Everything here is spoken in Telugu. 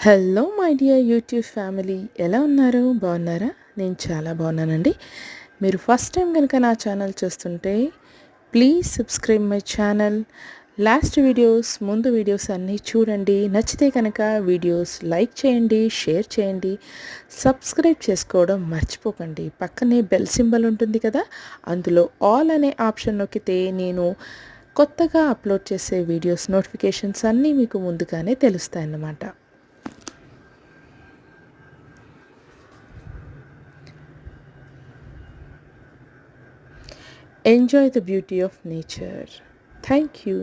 Hello my dear YouTube family, ఎలా ఉన్నారు? బాగున్నారా? నేను చాలా బాగున్నానండి. మీరు ఫస్ట్ టైం కనుక నా ఛానల్ చూస్తుంటే please subscribe my channel. Last videos, ముందు వీడియోస్ అన్నీ చూడండి. నచ్చితే కనుక వీడియోస్ లైక్ చేయండి, షేర్ చేయండి, సబ్స్క్రైబ్ చేసుకోవడం మర్చిపోకండి. పక్కనే బెల్ సింబల్ ఉంటుంది కదా, అందులో ఆల్ అనే ఆప్షన్ నొక్కితే నేను కొత్తగా అప్లోడ్ చేసే వీడియోస్ నోటిఫికేషన్స్ అన్నీ మీకు ముందుగానే తెలుస్తాయన్నమాట. Enjoy the beauty of nature. Thank you.